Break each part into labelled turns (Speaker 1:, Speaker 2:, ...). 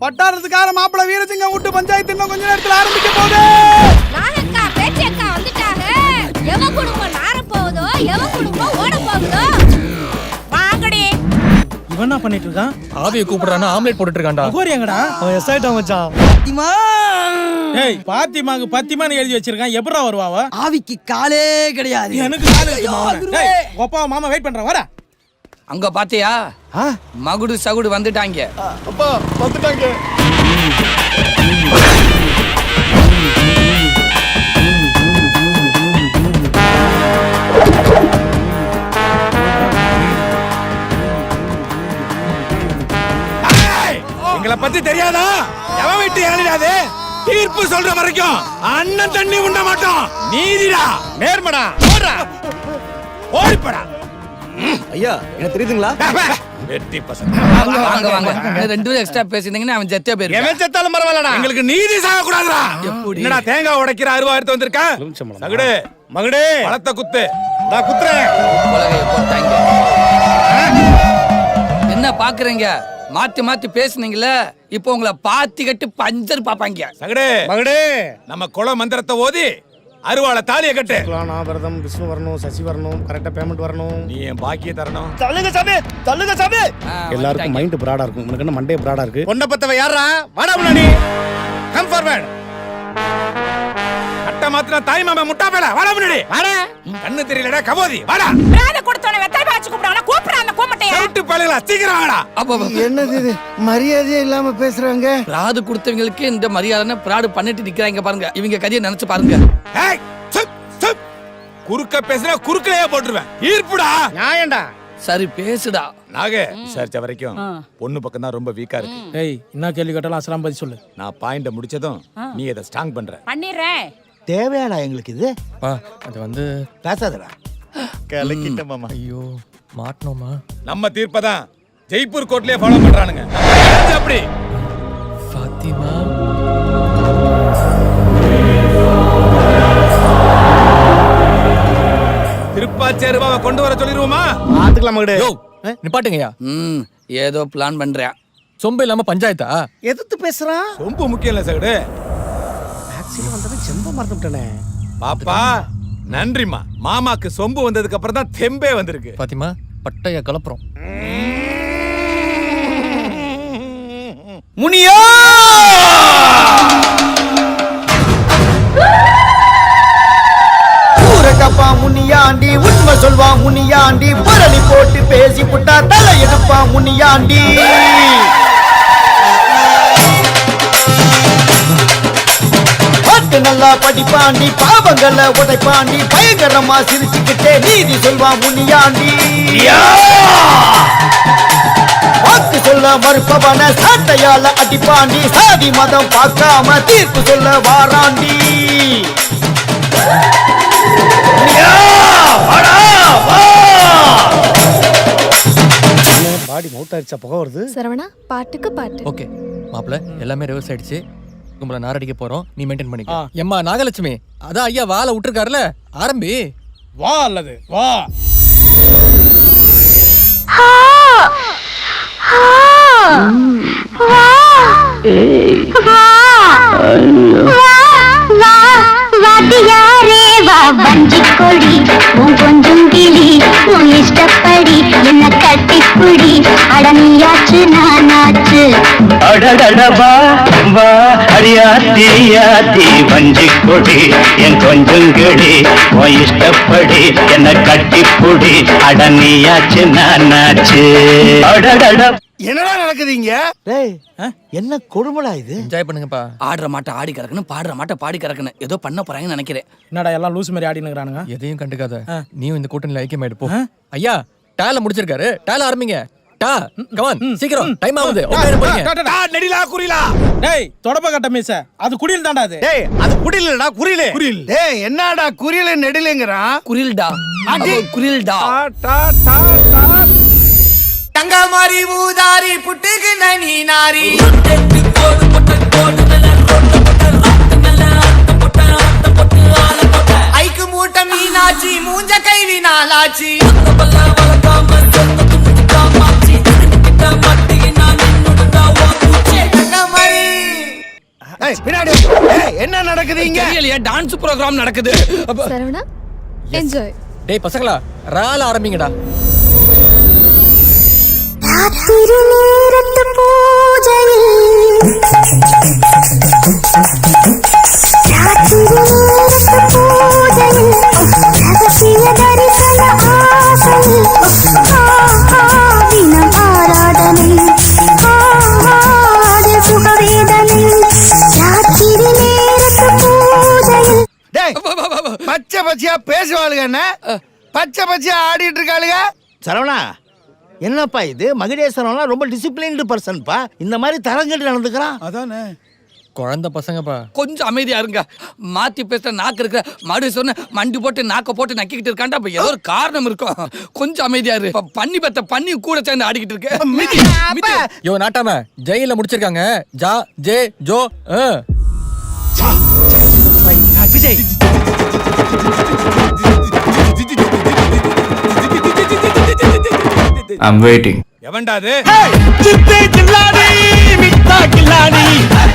Speaker 1: பட்டாரத்துக்கார மாப்பிள வீரசிங்கம் விட்டு பஞ்சாயத்து இன்னும் கொஞ்ச நேரத்துல ஆரம்பிக்க போகுது.
Speaker 2: நாகக்கா பேச்சக்கா வந்துட்டாங்க. எவ குடும்பம் நார போகுதோ எவ குடும்பம் ஓட போகுதோ. வாங்கடி.
Speaker 1: இவன் என்ன பண்ணிட்டு இருக்கான்?
Speaker 3: ஆவியை கூப்பிடுறானா ஆம்லெட் போட்டுட்டு இருக்கான்டா.
Speaker 1: கோரி எங்கடா?
Speaker 4: அவன் எஸ் ஆயிட்டான் மச்சான்.
Speaker 1: பாத்திமா. ஏய் பாத்திமாக்கு பத்திமான்னு எழுதி வச்சிருக்கான். எப்பறா வருவாவ?
Speaker 4: ஆவிக்கு காலே கிடையாது.
Speaker 1: எனக்கு கால் இருக்கு. டேய் அப்பா மாமா வெயிட் பண்றேன் வரா.
Speaker 5: அங்க பாத்தியா மகுடு சகுடு வந்துட்டாங்க.
Speaker 4: அப்பா வந்துட்டாங்க.
Speaker 6: எங்களை பத்தி தெரியாதா? எவன் விட்டு இறங்கிடாது. தீர்ப்பு சொல்ற வரைக்கும் அண்ணன் தண்ணி உண்ண மாட்டோம். நீதிடா நேர்மடா ஓடுறா ஓடிப்படா.
Speaker 4: ஐயா என்ன தெரியுதுங்களா?
Speaker 6: வெட்டி பசங்க
Speaker 5: வாங்க வாங்க ரெண்டு பேரும் எக்ஸ்ட்ரா பேசினீங்கன்னா அவன் ஜெத்தியா போயிருக்கான்.
Speaker 6: எவன் செத்தாலும் பரவாயில்லடா. எங்களுக்கு நீதி சாக கூடாதுடா. என்னடா தேங்காய் உடைக்கிற அருவா எடுத்து வந்திருக்க? சகுடு மகுடு பழத்தை குத்து. நான் குத்துறேன்.
Speaker 5: உலகைய போட்டாங்க. என்ன பாக்குறீங்க? மாத்தி மாத்தி பேசுனீங்களே, இப்போ உங்களை பாத்தி கட்டி பஞ்சர் பாப்பாங்க.
Speaker 6: சகுடு மகுடு நம்ம குல மந்திரத்தை ஓதி அருவாளை தாலியை கட்டு.
Speaker 1: விரதம் விஷ்ணு வரணும், சசி வரணும், கரெக்டா பேமெண்ட் வரணும்.
Speaker 6: நீ என் பாக்கிய தரணும்.
Speaker 4: தள்ளுங்க சாமி, தள்ளுங்க சாமி.
Speaker 1: எல்லாருக்கும் மைண்ட் பிராடா இருக்கும். உனக்கு என்ன மண்டே பிராடா இருக்கு?
Speaker 6: பொண்ண பத்தவ யாரா? வாடா முன்னாடி. Come forward. அட்ட மாத்திர தாய் மாமா முட்டா பேல. வாடா முன்னாடி. வாடா. கண்ணு தெரியலடா கபோதி. வாடா.
Speaker 2: பிராத கொடுத்தவன வெத்தலை பாச்சு கூப்பிடுவானா கூப்பிடுறான் அந்த கோமட்டையா.
Speaker 6: சவுட்டு பழகளா சீக்கிரம் வாடா.
Speaker 4: என்னது இது? மரியாதையே இல்லாம பேசுறாங்க.
Speaker 5: பிராடு கொடுத்தவங்களுக்கு இந்த மரியாதை பிராடு பண்ணிட்டு நிக்கிறாங்க பாருங்க. இவங்க கதையை நினைச்சு பாருங்க.
Speaker 6: ஏய் சுப் சுப். குறுக்க பேசுற குறுக்கலையே போட்டுருவேன். ஈர்ப்புடா.
Speaker 1: நியாயம்டா.
Speaker 5: சரி பேசுடா.
Speaker 6: நாக விசாரிச்ச வரைக்கும் பொண்ணு பக்கம் தான் ரொம்ப வீக்கா இருக்கு.
Speaker 1: ஏய் என்ன கேள்வி கேட்டாலும் அசலாம் பதில் சொல்லு.
Speaker 6: நான் பாயிண்ட முடிச்சதும் நீ அதை ஸ்ட்ராங் பண்ற.
Speaker 2: பண்ணிடுறேன்.
Speaker 4: தேவையாடா எங்களுக்கு இது?
Speaker 3: அது வந்து
Speaker 4: பேசாதடா. கலக்கிட்ட மாமா.
Speaker 3: ஐயோ மாட்டணுமா?
Speaker 6: நம்ம தீர்ப்பதான் ஜெய்ப்பூர் கோர்ட்லயே ஃபாலோ பண்றானுங்க. அப்படி
Speaker 3: ஃபாத்திமா
Speaker 6: திருப்பாச்சேருவாவை கொண்டு வர சொல்லிடுவோமா?
Speaker 1: ஆத்துக்கலாம் மகடே.
Speaker 3: யோ நிப்பாட்டுங்கய்யா.
Speaker 5: ஏதோ பிளான் பண்றேன்.
Speaker 3: சொம்பு இல்லாம பஞ்சாயத்தா?
Speaker 4: எதிர்த்து பேசுறான்.
Speaker 6: ரொம்ப முக்கியம் இல்ல சகடு.
Speaker 1: டாக்ஸில வந்தவன் செம்ப மறந்துட்டனே.
Speaker 6: பாப்பா நன்றிமா. மாமாக்கு சொம்பு வந்ததுக்கு அப்புறம் தான் தெம்பே வந்திருக்கு.
Speaker 3: பாத்திமா பட்டைய கலப்புறோம்.
Speaker 4: முனியா ஊரகப்பா முனியாண்டி உண்மை சொல்வா முனியாண்டி பரணி போட்டு பேசி புட்டா தலை எடுப்பா முனியாண்டி. நல்லா படிப்பாண்டி பாவங்களை உடைப்பாண்டி பயங்கரமா சிரிச்சுக்கிட்டே நீதி சொல்வா முனியாண்டி. வாக்கு சொல்ல மறுப்பவன சாட்டையால அடிப்பாண்டி சாதி மதம் பார்க்காம தீர்ப்பு சொல்ல வாராண்டி.
Speaker 1: பாடி மவுத் ஆயிடுச்சா புகை வருது.
Speaker 7: சரவணா பாட்டுக்கு பாட்டு.
Speaker 3: ஓகே மாப்பிள்ள எல்லாமே ரிவர்ஸ் ஆயிடுச்சு. உங்களை நாரடிக்க போறோம். நீ மெயின்டைன் பண்ணிக்க. எம்மா நாகலட்சுமி அதான் ஐயா வாழை விட்டுருக்காருல ஆரம்பி.
Speaker 1: வா அல்லது வா.
Speaker 8: வஞ்சிக்கொடி உன் கொஞ்சம் கிளி உன் இஷ்டப்படி என்ன கட்டிப்புடி அடனியாச்சு நானாச்சு.
Speaker 9: அடடடபா வா அடியாத்தி யாத்தி வஞ்சிக்கொடி என் கொஞ்சம் கிளி உன் இஷ்டப்படி என்ன கட்டிப்புடி அடனியாச்சு நானாச்சு. அடடட
Speaker 4: என்னடா நடக்குதுங்க? டேய் என்ன கொடுமடா இது?
Speaker 3: என்ஜாய் பண்ணுங்கப்பா.
Speaker 5: ஆடுற மாட்டை ஆடி கறக்கணும், பாடுற மாட்டை பாடி கறக்கணும். ஏதோ பண்ண போறாங்கன்னு நினைக்கிறேன்.
Speaker 1: என்னடா எல்லாம் லூஸ் மாதிரி ஆடினுங்கறானுங்க.
Speaker 3: எதையும் கண்டுக்காத. நீயும் இந்த கூட்டணியில ஐக்கியமாயிடு போ. ஐயா டால முடிச்சிருக்காரு. டால ஆரம்பிங்க. டா கமான் சீக்கிரம் டைம் ஆகுது. ஓகே போங்க.
Speaker 6: டா நெடிலா குறிலா.
Speaker 1: டேய் தொடப்ப கட்ட மீச. அது குடில் தான்டா அது.
Speaker 4: டேய் அது குடிலடா குறிலே.
Speaker 6: குறில்.
Speaker 4: டேய் என்னடா குறிலே நெடிலேங்கறான்?
Speaker 5: குரில்டா குரில்டா.
Speaker 6: டா டா டா.
Speaker 4: தங்க மாரி ஊதாரி புட்டுக்கு நனி நாரி ஐக்கு மூட்ட மீனாச்சி மூஞ்ச கைவி நாளாச்சி. தங்க
Speaker 6: பின்னாடி என்ன நடக்குது இங்க?
Speaker 5: தெரியலையே, டான்ஸ் ப்ரோகிராம் நடக்குது.
Speaker 2: சரவணா என்ஜாய்.
Speaker 3: டேய் பசங்களா ரால ஆரம்பிங்கடா.
Speaker 6: டேய், பச்சை பச்சையா பேசுவாளுங்க, என்ன பச்சை பச்சையா ஆடிட்டு இருக்காளுங்க.
Speaker 4: சரவணா, என்னப்பா இது? மகுடேஸ்வரம்லாம் ரொம்ப டிசிப்ளின்டு பர்சன்ப்பா. இந்த மாதிரி தரங்கட்டு நடந்துக்கிறான்.
Speaker 6: அதானே.
Speaker 3: குழந்தை பசங்கப்பா.
Speaker 5: கொஞ்சம் அமைதியா இருங்க. மாத்தி பேசுற நாக்கு இருக்கிற மறுபடியும் சொன்ன மண்டி போட்டு நாக்க போட்டு நக்கிக்கிட்டு இருக்காண்டா. அப்ப ஏதோ ஒரு காரணம் இருக்கும். கொஞ்சம் அமைதியா இரு. பண்ணி பெத்த பண்ணி கூட சேர்ந்து ஆடிக்கிட்டு இருக்கு.
Speaker 3: யோ நாட்டாம ஜெயில முடிச்சிருக்காங்க. ஜா ஜே ஜோ.
Speaker 6: Vijay
Speaker 7: I'm waiting.
Speaker 6: எவன்டா அது?
Speaker 4: சித்தே கில்லாடி மிட்டா கில்லாடி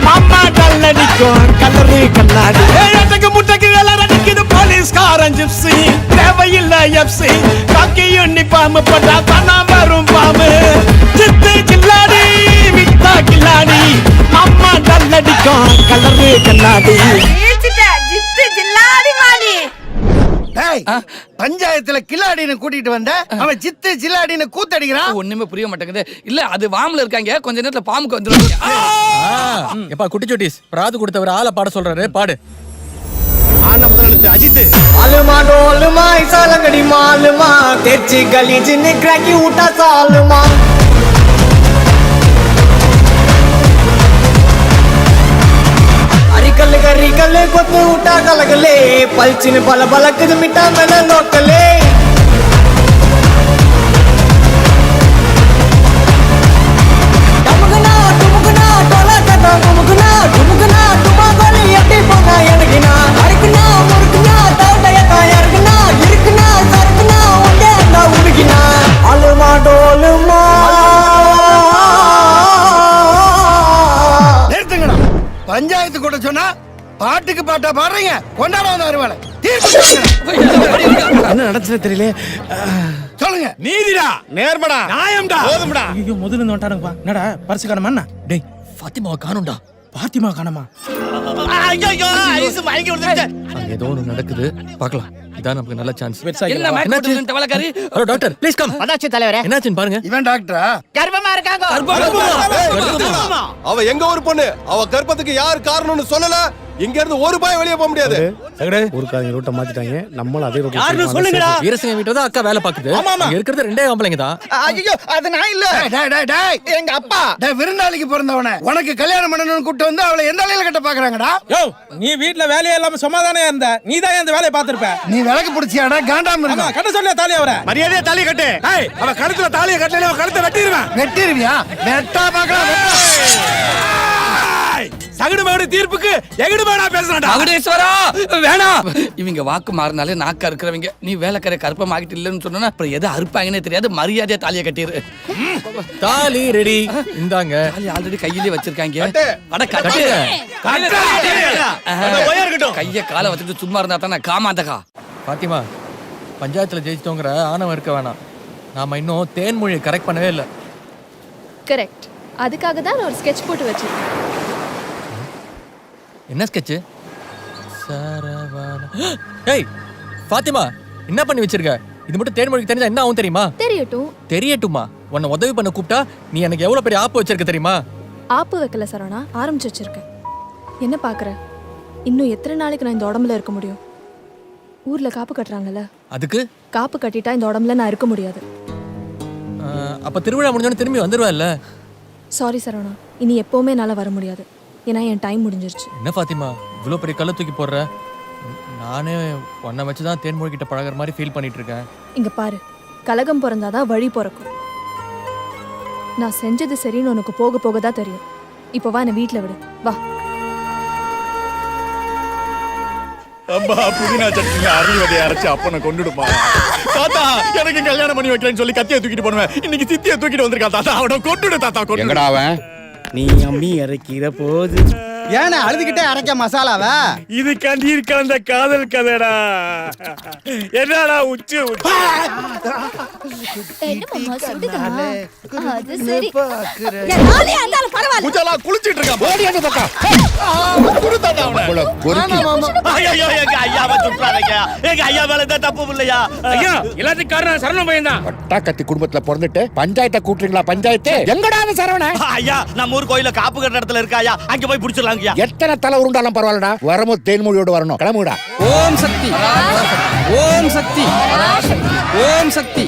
Speaker 4: மாமா கல்லடிக்கும் கல்லறி கல்லாடி ஏட்டக்கு முட்டக்கு எல்லரடிக்குது போலீஸ்காரன் ஜிப்சி தேவையில்லை எஃப்சி காக்கி யூனிஃபார்ம் போட்டா தானா வரும் பாம்பு. சித்தே கில்லாடி மிட்டா கில்லாடி மாமா கல்லடிக்கும் கல்லறி கல்லாடி.
Speaker 6: பஞ்சாயத்துல கில்லாடின்னு கூட்டிட்டு வந்த அவன் சித்து சில்லாடின்னு கூத்தடிக்கிறான்.
Speaker 5: ஒண்ணுமே புரிய மாட்டேங்குது. இல்ல அது வாம்ல இருக்காங்க. கொஞ்ச நேரத்துல பாம்புக்கு வந்துரும்.
Speaker 3: எப்பா குட்டிச்சோட்டிஸ் பிராது கொடுத்தவர் ஆளை பாட சொல்றாரு, பாடு.
Speaker 6: ஆனா முதலெழுத்து அஜித்.
Speaker 4: आलमा डोलमा सालंगड़ी मालमा तेची गली जिने क्रैकी उठा सालमा अरिकल कोते उठा कलगले पलचिन बल बलक मिटा मैंने नोकले डमगना डुमगना टोला कटा डुमगना डुमगना डुमा गोली अटी पोना यनगिना अरकना मुरकना तौडया कायरगना इरकना सरकना ओंडे अंडा उड़गिना अलमा डोलमा
Speaker 6: நிறுத்துங்கடா. பஞ்சாயத்து கூட சொன்னா பாட்டுக்கு பாட்டா பாடுறீங்க. கொண்டாடாத அறுவாளை என்ன நடந்துச்சு தெரியல. சொல்லுங்க. நீதிடா, நேர்மடா, நியாயம்டா, போதும்டா.
Speaker 1: ஐயோ முதல்ல இருந்து வந்துட்டானுங்கப்பா. என்னடா பரிசு காணமா என்ன?
Speaker 3: டேய் ஃபாத்திமாவை காணோம்டா.
Speaker 1: பாத்திமா காணமா?
Speaker 4: ஐயோ ஐஸ் மயங்கி விழுந்துட்டே.
Speaker 3: அங்க ஏதோ ஒன்று நடக்குது, பார்க்கலாம். இதான் நமக்கு நல்ல சான்ஸ்.
Speaker 5: என்ன மேட்ச் தவளக்காரி?
Speaker 3: Hello doctor please come.
Speaker 4: அதாச்சு தலைவரே.
Speaker 3: என்னாச்சுன்னு பாருங்க.
Speaker 6: இவன் டாக்டரா?
Speaker 4: கர்ப்பமா இருக்காங்க.
Speaker 10: அவ எங்க ஒரு பொண்ணு, அவ கர்ப்பத்துக்கு யார் காரணம்னு சொல்லல. இங்க இருந்து ஒரு பாய் வெளியே போக முடியாது.
Speaker 6: ஊருக்காரங்க ரூட்ட மாத்திட்டாங்க. நம்மளும் அதே ரூட்.
Speaker 4: யாருன்னு சொல்லுங்கடா.
Speaker 3: வீரசிங்க வீட்டுல தான் அக்கா வேலை பாக்குது. இங்க இருக்கிறது ரெண்டே ஆம்பளைங்க தான்.
Speaker 4: ஐயோ அது நான் இல்ல.
Speaker 6: டேய் டேய் டேய்,
Speaker 4: எங்க அப்பா.
Speaker 6: டேய் விருந்தாளிக்கு பிறந்தவனே உனக்கு கல்யாணம் பண்ணணும்னு கூட்டி வந்து அவளை எந்த அலையில கட்ட பாக்குறாங்கடா?
Speaker 1: யோ நீ வீட்ல வேலையே இல்லாம சும்மாதானே இருந்த. நீ தான் இந்த வேலையை பாத்துருப்ப.
Speaker 6: நீ விளக்கு பிடிச்சியாடா? காண்டாம
Speaker 1: ஆமா
Speaker 6: இருக்க.
Speaker 1: கட்ட சொல்ல தாலி அவரை.
Speaker 6: மரியாதையா தாலி கட்டு. டேய் அவ கழுத்துல தாலியை கட்டல, அவ கழுத்தை வெட்டிடுவேன். வெட்டிடுவியா? வெட்டா பாக்கலாம். சகுடு மகுடு தீர்ப்புக்கு எகுடு வேணா பேசுறான்டா.
Speaker 5: மகுடேஸ்வரா வேணாம். இவங்க வாக்கு மாறினாலே நாக்கா இருக்கிறவங்க. நீ வேலைக்கார கற்பமாகிட்டு இல்லைன்னு சொன்னா அப்புறம் எதை அறுப்பாங்கன்னே தெரியாது. மரியாதையா தாலியை கட்டிரு.
Speaker 3: தாலி ரெடி. இந்தாங்க.
Speaker 5: தாலி ஆல்ரெடி கையிலே வச்சிருக்காங்க. அட
Speaker 3: கட்டுங்க.
Speaker 5: கைய காலை வச்சுட்டு சும்மா இருந்தா தானே காமாந்தகா.
Speaker 3: பாத்திமா பஞ்சாயத்துல ஜெயிச்சிட்டோங்கிற ஆணவம் இருக்க வேணாம். நாம இன்னும் தேன்மொழியை கரெக்ட் பண்ணவே இல்லை.
Speaker 2: கரெக்ட். அதுக்காக தான் நான் ஒரு ஸ்கெட்ச் போட்டு வச்சிருக்கேன்.
Speaker 3: என்ன ஸ்கெட்ச்? ஏய் ஃபாத்திமா என்ன பண்ணி வச்சிருக்க? இது மட்டும் தேன்மொழிக்கு தெரிஞ்சா என்ன ஆகும் தெரியுமா?
Speaker 2: தெரியட்டும்.
Speaker 3: தெரியட்டுமா? உன்னை உதவி பண்ண கூப்பிட்டா நீ எனக்கு எவ்வளவு பெரிய ஆப்பு வச்சிருக்க தெரியுமா?
Speaker 2: ஆப்பு வைக்கல சரவணா, ஆரம்பிச்சு வச்சிருக்கேன். என்ன பாக்குற? இன்னும் எத்தனை நாளைக்கு நான் இந்த உடம்புல இருக்க முடியும்? ஊர்ல காப்பு கட்டுறாங்கல்ல,
Speaker 3: அதுக்கு
Speaker 2: காப்பு கட்டிட்டா இந்த உடம்புல நான் இருக்க முடியாது.
Speaker 3: அப்ப திருவிழா முடிஞ்சோன்னு திரும்பி வந்துருவேன்ல?
Speaker 2: சாரி சரவணா, இனி எப்பவுமே என்னால வர முடியாது. ஏன்னா என் டைம் முடிஞ்சிருச்சு.
Speaker 3: என்ன ஃபாத்திமா இவ்வளோ பெரிய கல்லை தூக்கி போடுற? நானே உன்னை வச்சு தான் தேன்மொழி கிட்ட பழகிற மாதிரி ஃபீல் பண்ணிட்டு இருக்கேன்.
Speaker 2: இங்க பாரு, கலகம் பிறந்தாதான் வழி பிறக்கும். நான் செஞ்சது சரின்னு உனக்கு போக போக தான் தெரியும். இப்போ வா, என்ன வீட்டுல விடு, வா.
Speaker 10: அம்மா புதினா சட்னி அறுவதை அரைச்சு அப்பனை கொண்டுடுமா. தாத்தா எனக்கு கல்யாணம் பண்ணி வைக்கிறேன்னு சொல்லி கத்தியை தூக்கிட்டு போடுவேன். இன்னைக்கு சித்தியை தூக்கிட்டு வந்திருக்கா. தாத்தா அவனை கொண்டுடு. தாத்தா கொண்டு.
Speaker 6: நீ அம்மி அரைக்கிற போது
Speaker 4: ஏன்னா அழுதுகிட்டே அரைக்க மசாலாவா?
Speaker 6: இது கண்ணீர் கலந்த காதல் கதைடா. என்னடா உச்சு
Speaker 10: பூஜாலா குளிச்சிட்டு இருக்கான். போடி அந்த பக்கம். குடுத்தாடா அவனை.
Speaker 6: ஐயோ எங்க ஐயாவை சுற்றாதீங்க. எங்க ஐயா மேல தான் தப்பு இல்லையா? ஐயா எல்லாத்துக்கும் காரணம் சரவண பையன் தான்.
Speaker 10: பட்டாக்கத்தி குடும்பத்துல பிறந்துட்டு பஞ்சாயத்தை கூட்டுறீங்களா? பஞ்சாயத்து எங்கடா அந்த சரவண?
Speaker 6: ஐயா நம்ம ஊர் கோயில காப்பு கட்டுற இடத்துல இருக்கா ஐயா, அங்க போய் பிடிச்சிடலாங்கய்யா.
Speaker 10: எத்தனை தலை உருண்டாலும் பரவாயில்லடா, வரும்போது தேன்மொழியோடு வரணும். கிளம்புடா.
Speaker 5: ஓம் சக்தி, ஓம் சக்தி, ஓம் சக்தி.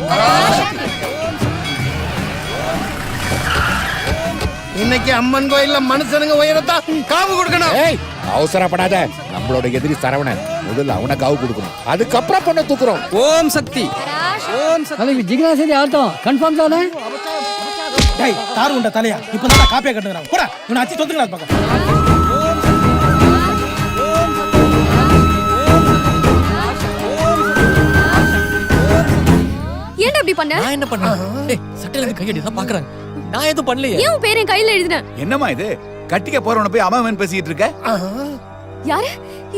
Speaker 4: இன்னைக்கு அம்மன் கோயில்ல மனுஷனுங்க உயரத்தா காவு கொடுக்கணும்.
Speaker 10: ஏய் அவசரப்படாத, நம்மளோட எதிரி சரவணன். முதல்ல அவனை காவு கொடுக்கணும், அதுக்கப்புறம் பொண்ணை தூக்குறோம்.
Speaker 5: ஓம் சக்தி, ஓம் சக்தி. ஜிக்னாசேரி ஆட்டம் கன்ஃபார்ம் தானே?
Speaker 1: டேய் தாரு உண்ட தலையா இப்பதான் காப்பியா கட்டுறான். போடா இவனை அச்சி தொத்துக்கலாம் பக்கம்.
Speaker 2: ஏன்டா இப்படி பண்ண?
Speaker 3: நான் என்ன பண்ணேன்? டேய் சட்டையில இருந்து கையடி தான் பாக்குறாங்க. நான் எதுவும் பண்ணலையே.
Speaker 2: ஏன் உன் பேரை என் கையில எழுதினேன்?
Speaker 6: என்னம்மா இது? கட்டிக்க போறவன போய் அவன் பேசிட்டு இருக்க?
Speaker 2: யாரு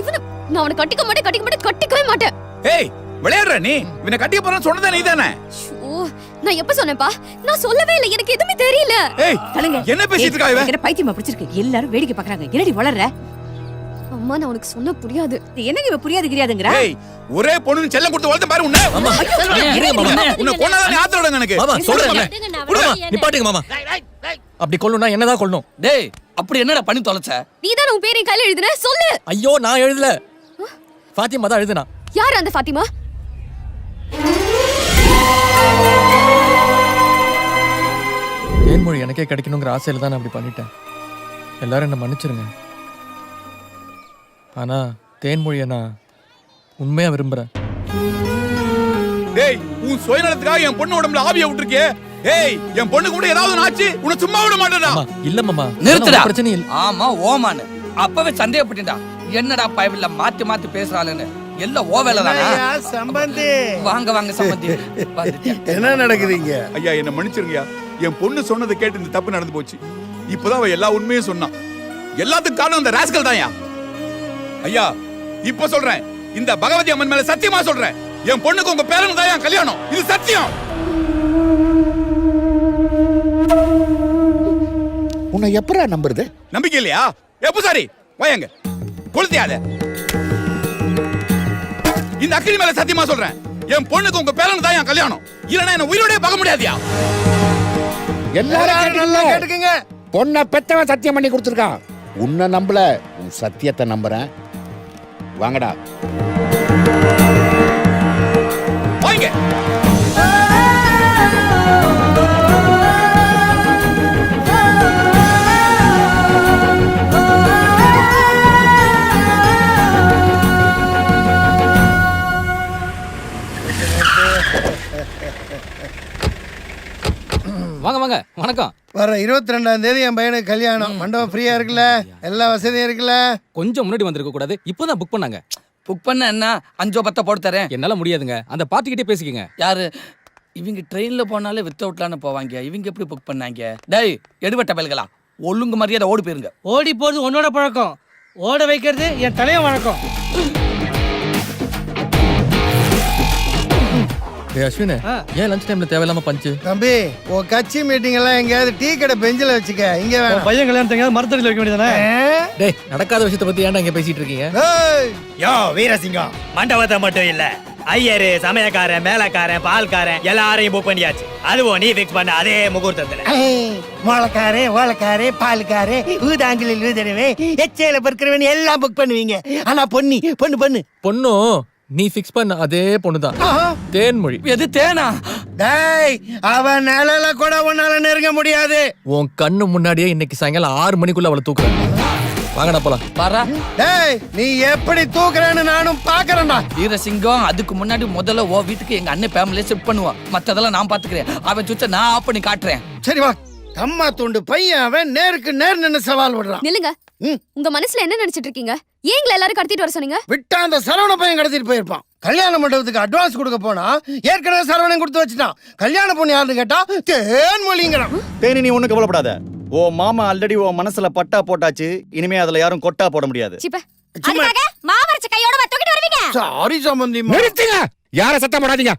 Speaker 2: இவனை? நான் அவனை கட்டிக்கவே மாட்டேன்.
Speaker 6: ஏய் விளையாடுற நீ? இவனை கட்டிக்க போறன்னு சொன்னதே நீதானே?
Speaker 2: ஓ நான் எப்ப சொன்னேன்ப்பா? நான் சொல்லவே இல்லை, எனக்கு எதுவுமே தெரியல.
Speaker 6: ஏய் என்ன பேசிட்டு இருக்கா இவன்?
Speaker 7: எனக்கு பைத்தியமா பிடிச்சிருக்கு. எல்லாரும் வேடிக்கை பார்க்கறாங்க. என்னடி வளர்ற?
Speaker 2: அம்மா நான் உனக்கு சொன்ன புரியாது.
Speaker 7: என்னங்க இவ புரியாதுங்கறா?
Speaker 6: ஏய் ஒரே பொண்ணுன்னு செல்லம் கொடுத்து வளர்த்த பாரு உன்னை.
Speaker 3: மாமா இருங்க மாமா.
Speaker 6: உன்னை கொன்னாதான் நீ ஆத்திரப்படுங்க எனக்கு.
Speaker 3: மாமா சொல்றேன். மாமா நிப்பாட்டுங்க மாமா. அப்படி கொல்லணும்னா என்னதான் கொல்லணும்?
Speaker 5: டேய் அப்படி என்னடா பண்ணி தொலைச்ச?
Speaker 2: நீதான் உன் பேரை என் கையில எழுதின, சொல்லு.
Speaker 3: ஐயோ நான் எழுதல, ஃபாத்திமா தான் எழுதுனா.
Speaker 2: யார் அந்த ஃபாத்திமா?
Speaker 3: தேன்மொழி எனக்கே கிடைக்கணுங்கிற ஆசையில தான் நான் அப்படி பண்ணிட்டேன். எல்லாரும் என்ன மன்னிச்சிருங்க. ஆனா தேன்மொழியை நான் உண்மையா விரும்புறேன்.
Speaker 6: டேய் உன் சுயநலத்துக்காக என் பொண்ணு உடம்புல ஆவிய விட்டுருக்கே. ஏய் என் பொண்ணு கூட ஏதாவது ஆச்சு உன்னை சும்மா விட மாட்டேடா.
Speaker 3: மாமா இல்ல மாமா,
Speaker 5: நிறுத்துடா.
Speaker 3: பிரச்சனை இல்ல.
Speaker 5: ஆமா ஓமானு அப்பவே சந்தேகப்பட்டேன்டா. என்னடா பயவில்ல மாத்தி மாத்தி பேசுறாளேன்னு. எல்லாம் ஓ வேலை தானா?
Speaker 4: சம்பந்தி
Speaker 5: வாங்க வாங்க சம்பந்தி. வந்துட்டேன்.
Speaker 4: என்ன நடக்குதுங்க?
Speaker 6: ஐயா என்ன மன்னிச்சிருங்கய்யா. என் பொண்ணு சொன்னதை கேட்டு இந்த தப்பு நடந்து போச்சு. இப்பதான் அவ எல்லா உண்மையும் சொன்னான். எல்லாத்துக்கும் காரணம் அந்த ராஸ்கல் தான்யா. ஐயா இப்ப சொல்றேன், இந்த பகவதி அம்மன் மேல சத்தியமா சொல்றேன், என் பொண்ணுக்கு உங்க பேரன் தான் கல்யாணம். இது சத்தியம்.
Speaker 10: உன்னை எப்படா நம்புறது?
Speaker 6: நம்பிக்கை இல்லையா? எப்ப சாரி வாயங்க கொளுத்தியாத. இந்த அக்கினி மேல சத்தியமா சொல்றேன், என் பொண்ணுக்கு உங்க பேரன் தான் கல்யாணம். இல்லனா என்ன உயிரோடே பார்க்க முடியாதியா?
Speaker 10: எல்லாரும்
Speaker 4: நல்லா கேட்டுக்கங்க.
Speaker 10: பொண்ணை பெத்தவன் சத்தியம் பண்ணி கொடுத்துருக்கான். உன்னை நம்பல, உன் சத்தியத்தை நம்புறேன். வாங்கடா
Speaker 6: வாங்க.
Speaker 5: வாங்க வாங்க வணக்கம்.
Speaker 4: வர 22ஆம் தேதி என் பையனுக்கு கல்யாணம். மண்டபம் ஃப்ரீயா இருக்குல்ல? எல்லா வசதியும் இருக்குல்ல?
Speaker 11: கொஞ்சம் முன்னாடி வந்திருக்க கூடாது, இப்பதான் புக் பண்ணாங்க.
Speaker 5: புக் பண்ண என்ன 5-10 போட்டு தரேன்.
Speaker 11: என்னால முடியாதுங்க, அந்த பார்ட்டிக்கிட்டே பேசிக்கங்க.
Speaker 5: யாரு இவங்க? ட்ரெயின்ல போனாலே வித்தவுட்லான்னு போவாங்க, இவங்க எப்படி புக் பண்ணாங்க? டேய் எடுவட்ட பயல்களா, ஒழுங்கு மரியாதை ஓடி போயிருங்க.
Speaker 1: ஓடி போறது உன்னோட பழக்கம், ஓட வைக்கிறது என் தலைய வழக்கம்.
Speaker 3: டேய் அஸ்வினே, ஏன் லஞ்ச் டைம்ல தேவையில்லாம பஞ்சு?
Speaker 4: தம்பி உன் கட்சி மீட்டிங் எல்லாம் எங்கேயாவது டீ கடை பெஞ்சில வச்சுக்க, இங்க வேணாம்.
Speaker 1: பையன் கல்யாணத்துக்கு மரத்தடியில் வைக்க வேண்டியதானே?
Speaker 3: டேய் நடக்காத விஷயத்தை பத்தி ஏன்டா இங்க பேசிட்டு இருக்கீங்க?
Speaker 4: ஏய்,
Speaker 6: யோ வீரசிங்கம், மண்டபத்தை மட்டும் இல்ல, ஐயரு, சமயக்காரன், மேலக்காரன், பால்காரன் எல்லாரையும் புக் பண்ணியாச்சு. அதுவும் நீ ஃபிக்ஸ் பண்ண அதே முகூர்த்தத்துல.
Speaker 4: மோளக்காரே ஓளக்காரே பால்காரே ஊதாங்கிலில் ஊதனவே எச்சையில பொறுக்கிறவன் எல்லாம் புக் பண்ணுவீங்க. ஆனா பொண்ணு
Speaker 3: பொண்ணும் நீ ஃபிக்ஸ் பண்ண அதே பொண்ணுதான், தேன்மொழி.
Speaker 5: எது தேனா?
Speaker 4: டேய் அவன் நிழல கூட உன்னால நெருங்க முடியாது.
Speaker 3: உன் கண்ணு முன்னாடியே இன்னைக்கு சாயங்காலம் 6 மணிக்குள்ள அவளை தூக்குறேன். வாங்கடா போலாம்.
Speaker 5: பாரா
Speaker 4: டேய் நீ எப்படி தூக்குறேன்னு நானும் பாக்குறேன்டா.
Speaker 5: வீரசிங்கம், அதுக்கு முன்னாடி முதல்ல ஓ வீட்டுக்கு எங்க அண்ணன் ஃபேமிலியை ஷிஃப்ட் பண்ணுவான். மத்ததெல்லாம் நான் பாத்துக்கிறேன். அவன் சுத்த நான் ஆஃப் பண்ணி காட்டுறேன்.
Speaker 4: சரி வா. கம்மா துண்டு பையன் அவன் நேருக்கு நேர் நின்னு சவால் விடுறான்.
Speaker 2: நில்லுங்க. உங்க மனசுல என்ன நினைச்சிட்டு இருக்கீங்க? ஏங்கள எல்லாரும் கடத்திட்டு வர சொன்னீங்க?
Speaker 4: விட்டா அந்த சரவண பையன் கடத்திட்டு போயிருப்பான். கல்யாண மண்டபத்துக்கு அட்வான்ஸ் கொடுக்க போனா ஏற்கனவே சரவணன் கொடுத்து வச்சுட்டான். கல்யாண பொண்ணு யாருன்னு கேட்டா தேன்மொழிங்கிறான்.
Speaker 10: தேனி நீ ஒண்ணும் கவலைப்படாத, ஓ மாமா ஆல்ரெடி ஓ மனசுல பட்டா போட்டாச்சு. இனிமே அதுல யாரும் கொட்டா போட முடியாது.
Speaker 7: அதுக்காக மாவரைச்ச கையோட தூக்கிட்டு வருவீங்க?
Speaker 10: சாரி சம்பந்தி.
Speaker 12: நிறுத்துங்க. யார சத்தம் போடாதீங்க.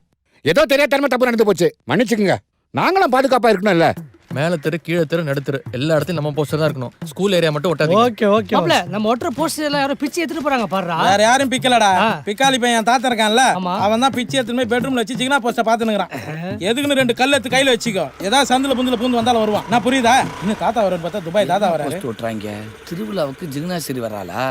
Speaker 12: ஏதோ தெரியாம தப்பு நடந்து போச்சு, மன்னிச்சுக்குங்க. நாங்களும் பாதுகாப்பா இருக்கணும்ல.
Speaker 3: மேல தெரு கீழே தெரு நடுத்தரு எல்லா இடத்துலயும் நம்ம போஸ்டர் தான் இருக்கணும். ஸ்கூல் ஏரியா மட்டும் ஒட்டாதீங்க.
Speaker 1: Okay okay.
Speaker 4: மாப்ள நம்ம ஒற்ற போஸ்டர் எல்லாம் யாரோ பிச்சு எடுத்துட்டு போறாங்க பாருடா.
Speaker 1: வேற யாரும் பிக்கலடா. பிக்காலி பையன் தாத்தா இருக்கான்ல, அவன் தான் பிச்சு எடுத்துட்டு போய் பெட்ரூம்ல வச்சு சிக்கனா போஸ்டர் பாத்துனுக்குறான். எதுக்குன்னு 2 கல் எடுத்து கையில வச்சுக்கோ. ஏதாவது சந்துல புந்துல பூந்து வந்தாலும் வருவான். நான் புரியுதா? இன்னும் தாத்தா வரேன்னு பார்த்தா துபாய் தாத்தா வராரு.
Speaker 5: போஸ்ட் ஓட்டுறாங்க. திருவிழாவுக்கு ஜிக்னாசிரி வராளா?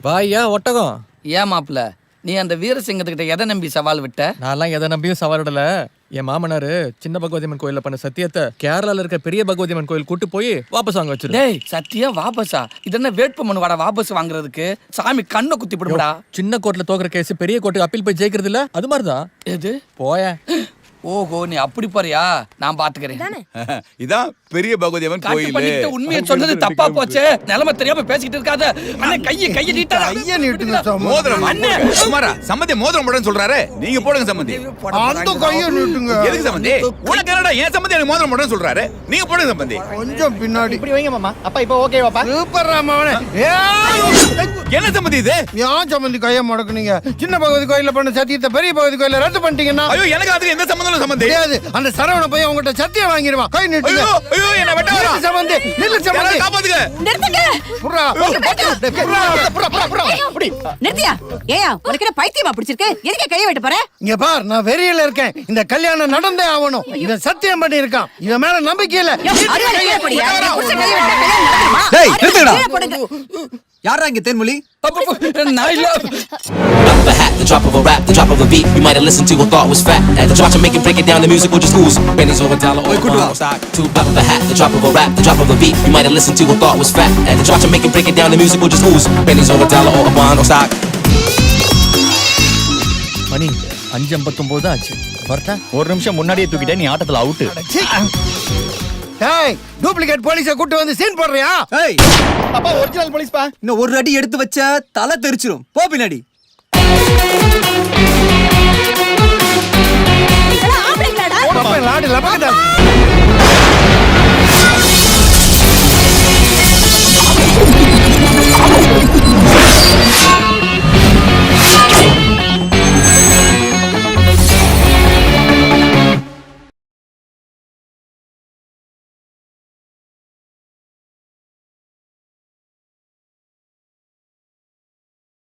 Speaker 3: வாயா ஒட்டகம்.
Speaker 5: ஏன் மாப்பிள்ள, நீ அந்த வீரசிங்கத்துக்கிட்ட எதை நம்பி சவால் விட்ட?
Speaker 3: நான்லாம் எதை நம்பியும் சவாலிடல. என் மாமனாரு சின்ன பகவதியம்மன் கோயில்ல பண்ண சத்தியத்தை கேரளால இருக்க பெரிய பகவதியம்மன் கோயில் கூட்டு போய் வாபஸ் வாங்க வச்சிரு.
Speaker 5: டேய் சத்தியம் வாபஸா? இது என்ன வேட்புமனு வாடா வாபஸ் வாங்குறதுக்கு? சாமி கண்ணை குத்தி போடுடா.
Speaker 3: சின்ன கோர்ட்ல தோக்குற கேஸ் பெரிய கோர்ட்டுக்கு அப்பீல் போய் ஜெயிக்கிறது இல்ல, அது மாதிரிதான்.
Speaker 5: எது
Speaker 3: போய.
Speaker 5: ஓஹோ, நீ அப்படி போறியா? நான் பாத்துக்கிறேன்.
Speaker 6: இதான் பெரிய பகவதியம்மன் கோயில்.
Speaker 5: உண்மையை சொன்னது தப்பா போச்சு. நிலைமை தெரியாம பேசிக்கிட்டு இருக்காத. அண்ணே கையை நீட்டா.
Speaker 10: ஐயா நீட்டுங்க.
Speaker 6: மோதிரம் சுமாரா சம்பந்தி மோதிரம் போடுன்னு சொல்றாரு. நீங்க போடுங்க சம்பந்தி.
Speaker 10: அந்த கையை நீட்டுங்க.
Speaker 6: எதுக்கு சம்பந்தி? உனக்கு என்னடா ஏன் சம்பந்தி எனக்கு மோதிரம் போடுன்னு சொல்றாரு? நீங்க போடுங்க சம்பந்தி.
Speaker 10: கொஞ்சம் பின்னாடி இப்படி வைங்க மாமா. அப்பா இப்போ ஓகேவாப்பா? சூப்பர் ராமவனே.
Speaker 6: என்ன சம்பந்தி இது?
Speaker 10: ஏன் சம்பந்தி கையை மடக்குனீங்க? சின்ன பகவதி கோயில்ல பண்ண சத்தியத்தை பெரிய பகவதி கோயில்ல ரத்து பண்ணிட்டீங்கன்னா?
Speaker 6: ஐயோ எனக்கு அதுக்கு எந்த சம்பந்தம் சம்பந்தி
Speaker 10: கிடையாது. அந்த சரவண போய் உங்ககிட்ட சத்தியம் வாங்கிடுவான். கை நீட்டுங்க.
Speaker 6: ஐயோ என்ன வெட்ட வரா
Speaker 10: சம்பந்தி. நில்லு சம்பந்தி.
Speaker 6: காப்பாத்துங்க.
Speaker 7: நிறுத்துங்க.
Speaker 10: புறா.
Speaker 7: நிறுத்தியா? ஏயா உனக்கு என்ன பைத்தியமா பிடிச்சிருக்கு? எதுக்கு கையை வெட்ட போற?
Speaker 10: இங்க பார், நான் வெறியில இருக்கேன். இந்த கல்யாணம் நடந்தே ஆகணும். இவன் சத்தியம் பண்ணி இருக்கான். இவன் மேல நம்பிக்கை இல்ல.
Speaker 4: யாரா இங்க தேன்மொழி?
Speaker 5: நான் இல்ல.
Speaker 13: Drop a hat, the drop of a rap, the drop of a beat. You might have listened to or thought was fat. At the drop to make it break it down, the music will just ooze. Pennies over dollar or pound stock. To drop a hat, the drop of a rap, the drop of a beat. You might have listened to or thought was fat. At the drop to make it break it down, the music will just ooze. Pennies over dollar or pound stock.
Speaker 3: மணி 5:59 ஆச்சு. வரட்டா?
Speaker 10: ஒரு நிமிஷம் முன்னாடியே தூக்கிட்டே நீ ஆட்டத்துல out. ஏய், duplicate போலீஸை கூட்டி வந்து சீன் போடுறியா?
Speaker 4: ஏய் அப்பா ஒரிஜினல் போலீஸ் பா. இன்னும் ஒரு அடி எடுத்து வச்சா தலை தெரிச்சிரும். போ பின்னாடி.